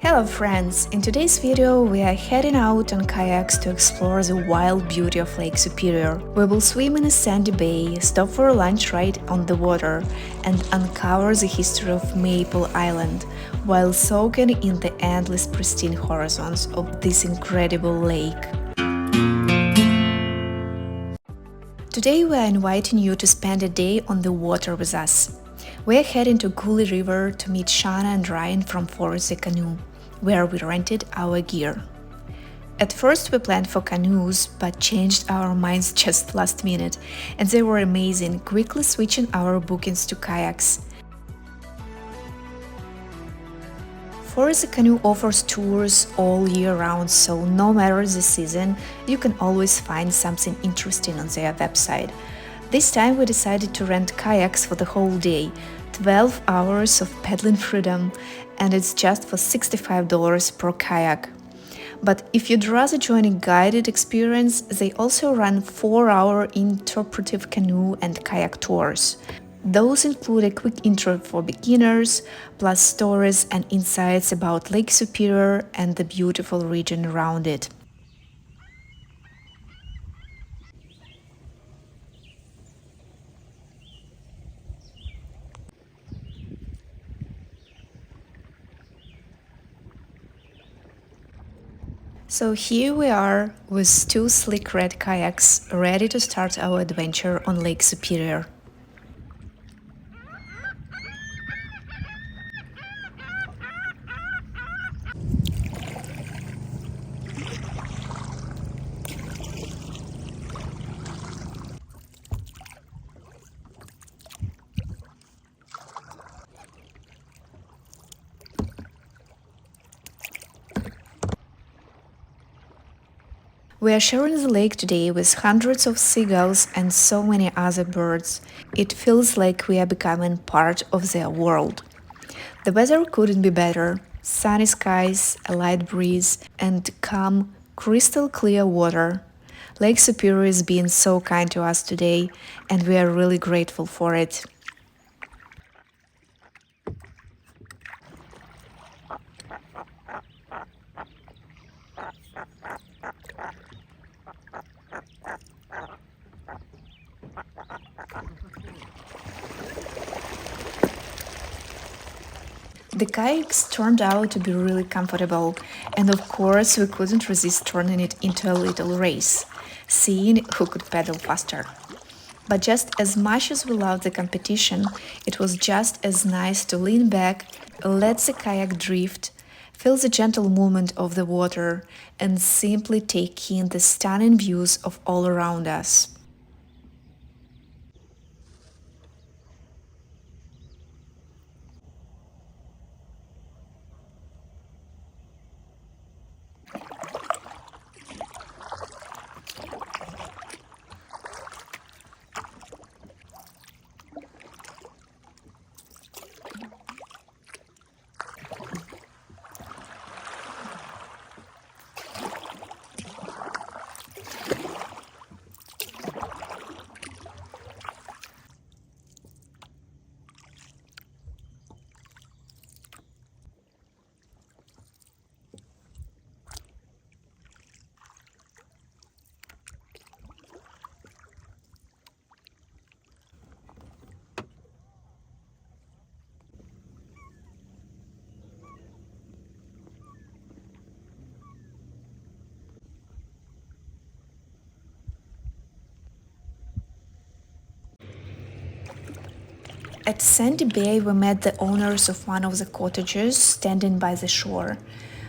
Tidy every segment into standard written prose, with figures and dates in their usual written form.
Hello friends! In today's video we are heading out on kayaks to explore the wild beauty of Lake Superior. We will swim in a sandy bay, stop for a lunch right on the water, and uncover the history of Maple Island, while soaking in the endless pristine horizons of this incredible lake. Today we are inviting you to spend a day on the water with us. We are heading to Cooley River to meet Shana and Ryan from the Canoe, where we rented our gear. At first we planned for canoes, but changed our minds just last minute, and they were amazing, quickly switching our bookings to kayaks. The Canoe offers tours all year round, so no matter the season, you can always find something interesting on their website. This time we decided to rent kayaks for the whole day, 12 hours of paddling freedom, and it's just for $65 per kayak. But if you'd rather join a guided experience, they also run 4-hour interpretive canoe and kayak tours. Those include a quick intro for beginners, plus stories and insights about Lake Superior and the beautiful region around it. So here we are with two sleek red kayaks, ready to start our adventure on Lake Superior. We are sharing the lake today with hundreds of seagulls and so many other birds. It feels like we are becoming part of their world. The weather couldn't be better. Sunny skies, a light breeze, and calm, crystal clear water. Lake Superior is being so kind to us today, and we are really grateful for it. The kayaks turned out to be really comfortable, and of course we couldn't resist turning it into a little race, seeing who could pedal faster. But just as much as we loved the competition, it was just as nice to lean back, let the kayak drift, feel the gentle movement of the water, and simply take in the stunning views of all around us. At Sandy Bay, we met the owners of one of the cottages standing by the shore.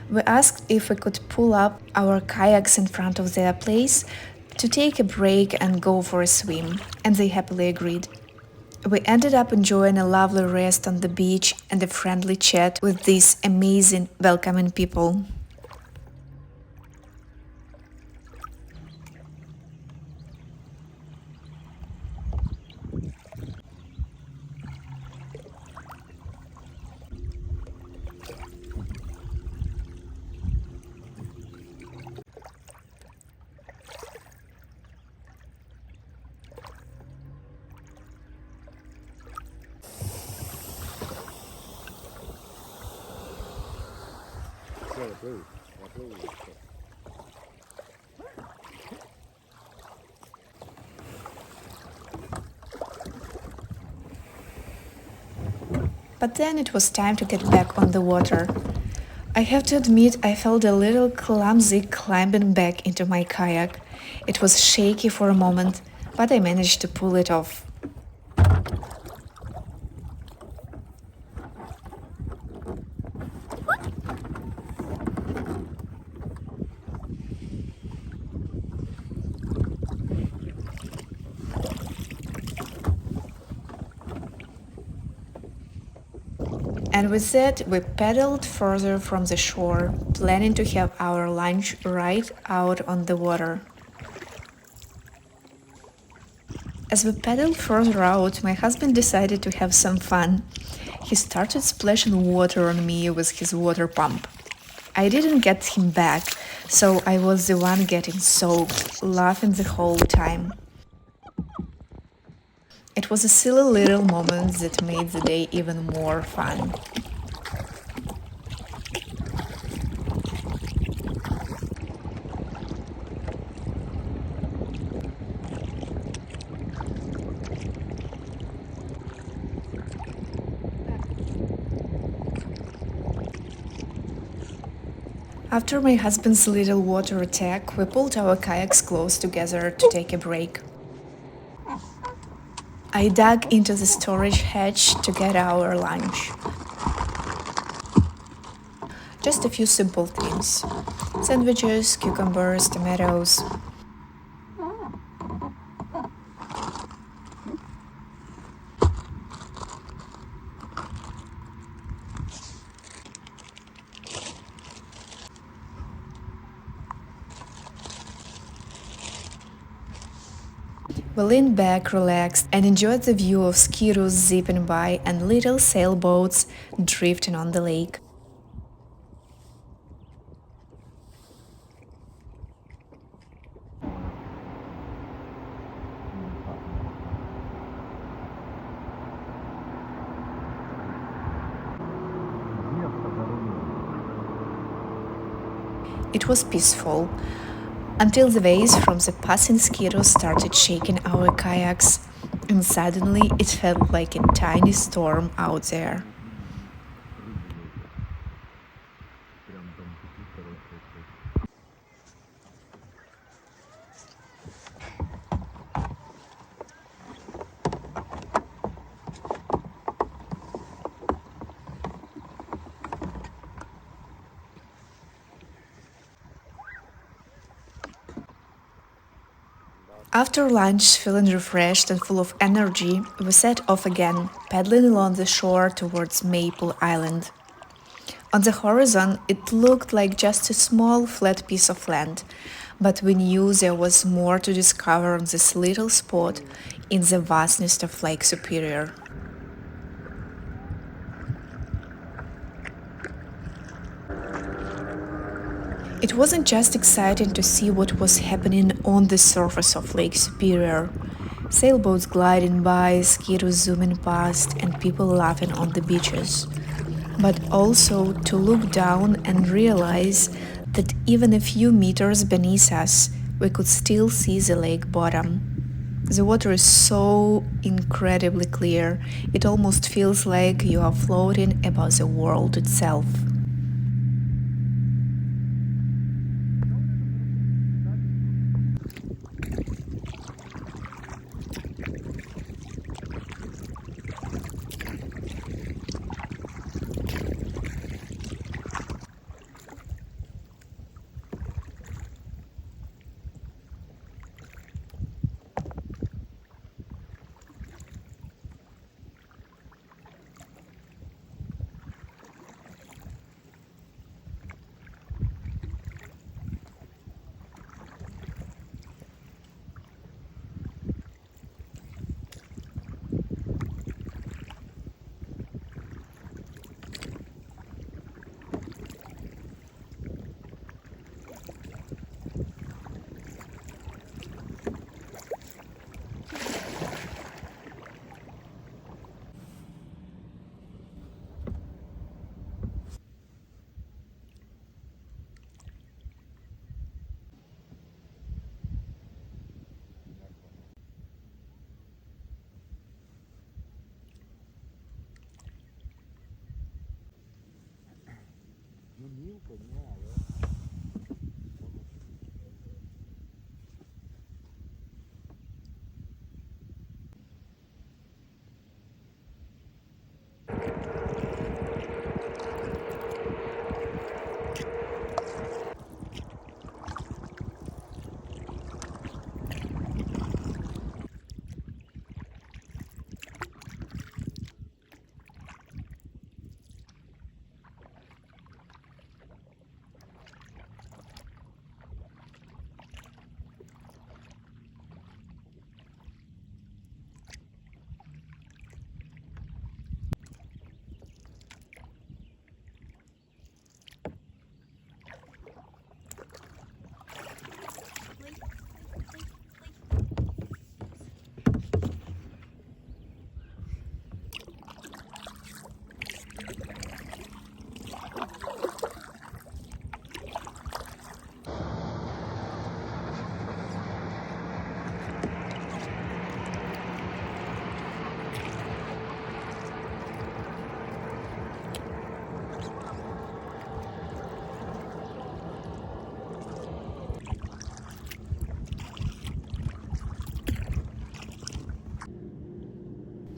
We asked if we could pull up our kayaks in front of their place to take a break and go for a swim, and they happily agreed. We ended up enjoying a lovely rest on the beach and a friendly chat with these amazing, welcoming people. But then it was time to get back on the water. I have to admit, I felt a little clumsy climbing back into my kayak. It was shaky for a moment, but I managed to pull it off. And with that, we paddled further from the shore, planning to have our lunch right out on the water. As we paddled further out, my husband decided to have some fun. He started splashing water on me with his water pump. I didn't get him back, so I was the one getting soaked, laughing the whole time. It was a silly little moment that made the day even more fun. After my husband's little water attack, we pulled our kayaks close together to take a break. I dug into the storage hatch to get our lunch. Just a few simple things: sandwiches, cucumbers, tomatoes. We leaned back, relaxed, and enjoyed the view of skidoos zipping by and little sailboats drifting on the lake. It was peaceful, until the waves from the passing skidoos started shaking our kayaks, and suddenly it felt like a tiny storm out there. After lunch, feeling refreshed and full of energy, we set off again, paddling along the shore towards Maple Island. On the horizon, it looked like just a small flat piece of land, but we knew there was more to discover on this little spot in the vastness of Lake Superior. It wasn't just exciting to see what was happening on the surface of Lake Superior. Sailboats gliding by, skidoos zooming past, and people laughing on the beaches. But also to look down and realize that even a few meters beneath us, we could still see the lake bottom. The water is so incredibly clear, it almost feels like you are floating above the world itself.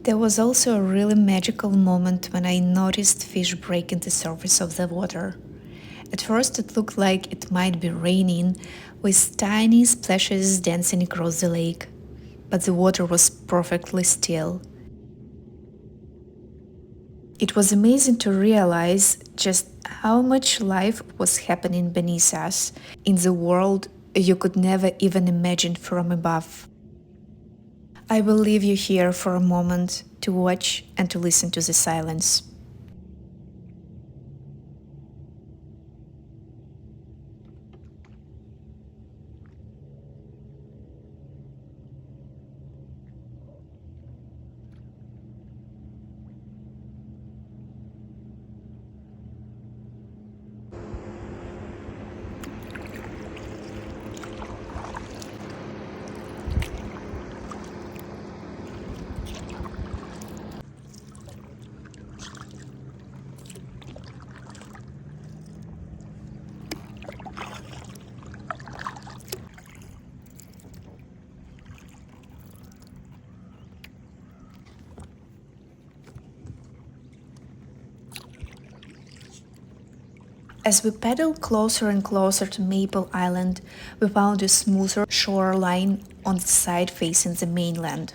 There was also a really magical moment when I noticed fish breaking the surface of the water. At first, it looked like it might be raining, with tiny splashes dancing across the lake, but the water was perfectly still. It was amazing to realize just how much life was happening beneath us, in the world you could never even imagine from above. I will leave you here for a moment to watch and to listen to the silence. As we paddled closer and closer to Maple Island, we found a smoother shoreline on the side facing the mainland.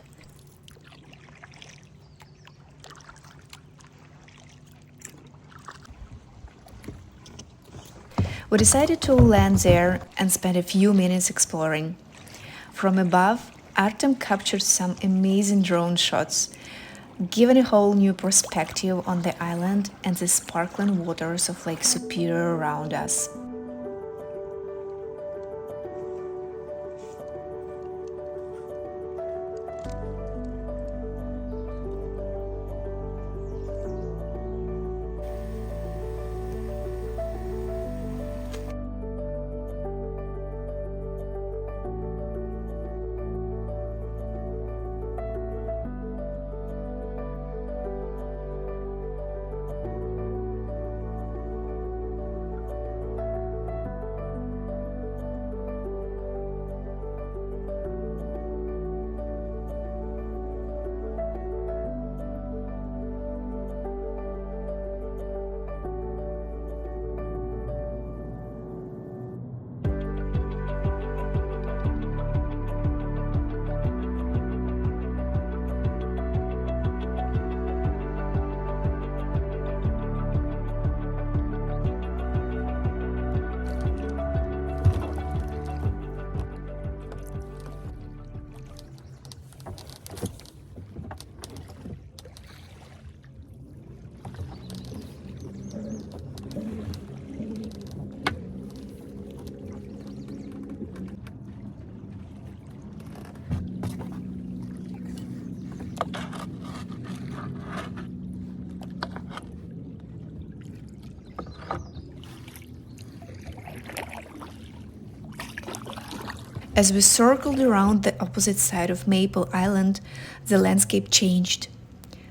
We decided to land there and spend a few minutes exploring. From above, Artem captured some amazing drone shots, giving a whole new perspective on the island and the sparkling waters of Lake Superior around us. As we circled around the opposite side of Maple Island, the landscape changed.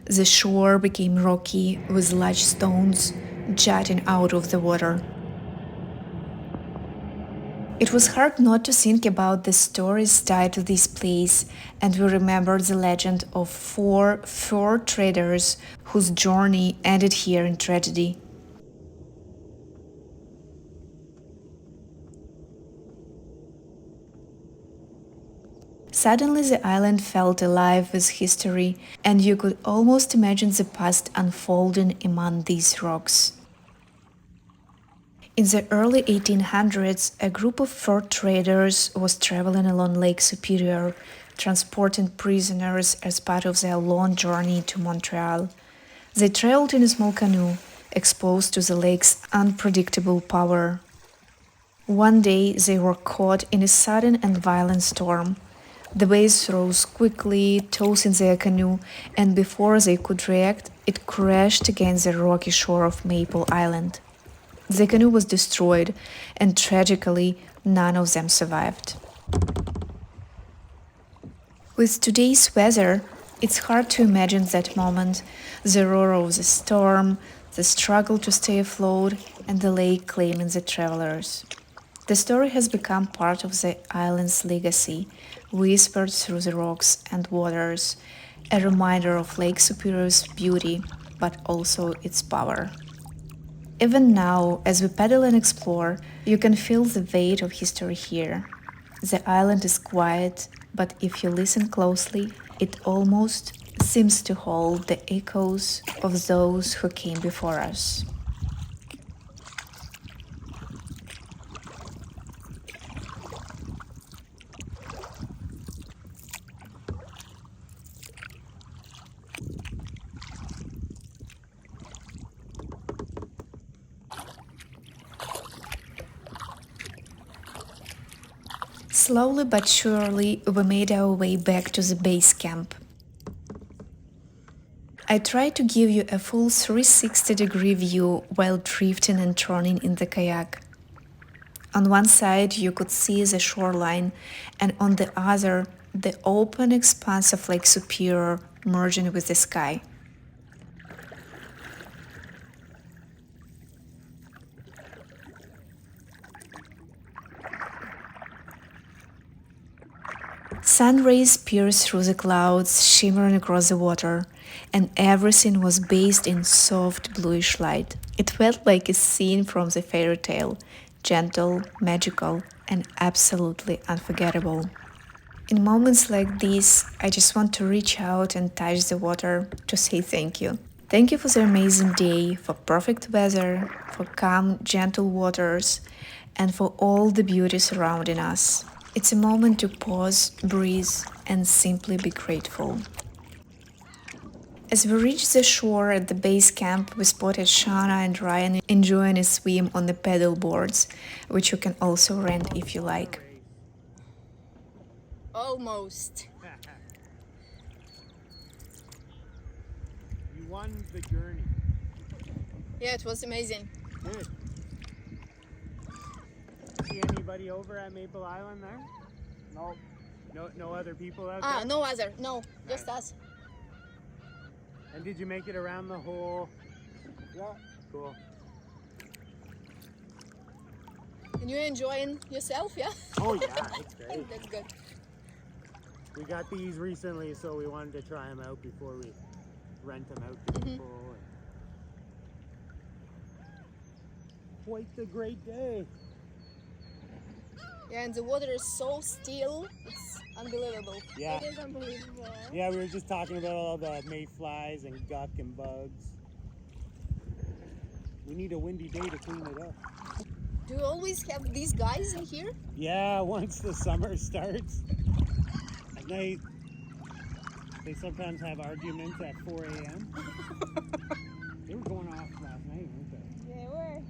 The shore became rocky with large stones, jutting out of the water. It was hard not to think about the stories tied to this place, and we remembered the legend of four fur traders whose journey ended here in tragedy. Suddenly the island felt alive with history, and you could almost imagine the past unfolding among these rocks. In the early 1800s, a group of fur traders was traveling along Lake Superior, transporting prisoners as part of their long journey to Montreal. They traveled in a small canoe, exposed to the lake's unpredictable power. One day they were caught in a sudden and violent storm. The waves rose quickly, tossing their canoe, and before they could react, it crashed against the rocky shore of Maple Island. The canoe was destroyed, and tragically, none of them survived. With today's weather, it's hard to imagine that moment, the roar of the storm, the struggle to stay afloat, and the lake claiming the travelers. The story has become part of the island's legacy, whispered through the rocks and waters, a reminder of Lake Superior's beauty, but also its power. Even now, as we paddle and explore, you can feel the weight of history here. The island is quiet, but if you listen closely, it almost seems to hold the echoes of those who came before us. Slowly but surely, we made our way back to the base camp. I tried to give you a full 360-degree view while drifting and turning in the kayak. On one side, you could see the shoreline, and on the other, the open expanse of Lake Superior merging with the sky. Sun rays pierced through the clouds, shimmering across the water, and everything was bathed in soft bluish light. It felt like a scene from the fairy tale, gentle, magical, and absolutely unforgettable. In moments like these, I just want to reach out and touch the water to say thank you. Thank you for the amazing day, for perfect weather, for calm, gentle waters, and for all the beauty surrounding us. It's a moment to pause, breathe, and simply be grateful. As we reached the shore at the base camp, we spotted Shana and Ryan enjoying a swim on the paddle boards, which you can also rent if you like. Almost. You won the journey. Yeah, it was amazing. Good. See anybody over at Maple Island there? No. No other people out there? No other. No, just us. And did you make it around the whole? Yeah. Cool. And you enjoying yourself, yeah? Oh yeah, it's great. That's good. We got these recently, so we wanted to try them out before we rent them out to people. Quite the great day. Yeah, and the water is so still, it's unbelievable. Yeah. It is unbelievable. Yeah, we were just talking about all the mayflies and guck and bugs. We need a windy day to clean it up. Do you always have these guys in here? Yeah, once the summer starts. At night, they sometimes have arguments at 4 a.m. They were going off last night, weren't they? They were.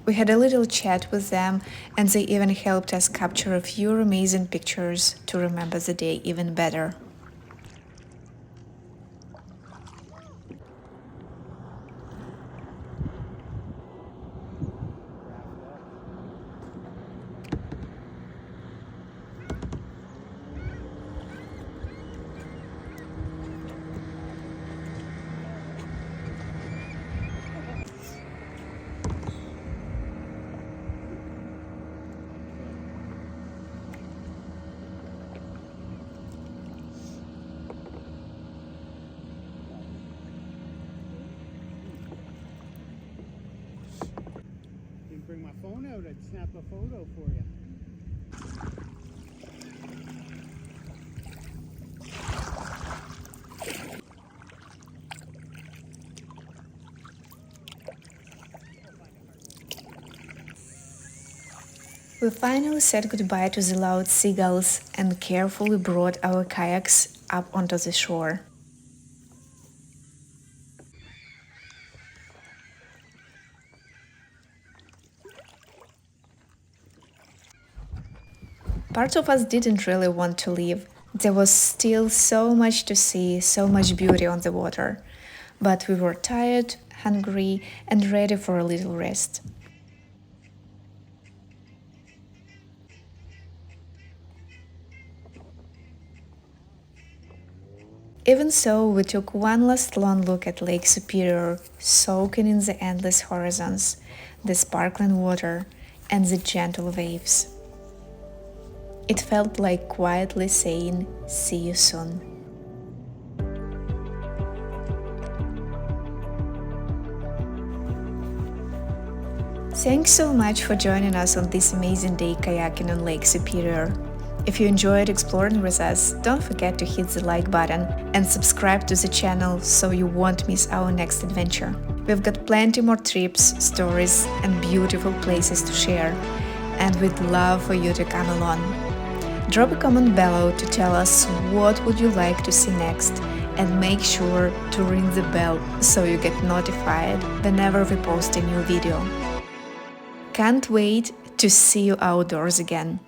We had a little chat with them, and they even helped us capture a few amazing pictures to remember the day even better. bring my phone out, I'd snap a photo for you. We finally said goodbye to the loud seagulls and carefully brought our kayaks up onto the shore. Part of us didn't really want to leave. There was still so much to see, so much beauty on the water. But we were tired, hungry, and ready for a little rest. Even so, we took one last long look at Lake Superior, soaking in the endless horizons, the sparkling water, and the gentle waves. It felt like quietly saying, "See you soon." Thanks so much for joining us on this amazing day kayaking on Lake Superior. If you enjoyed exploring with us, don't forget to hit the like button and subscribe to the channel so you won't miss our next adventure. We've got plenty more trips, stories, and beautiful places to share, and we'd love for you to come along. Drop a comment below to tell us what would you like to see next, and make sure to ring the bell so you get notified whenever we post a new video. Can't wait to see you outdoors again.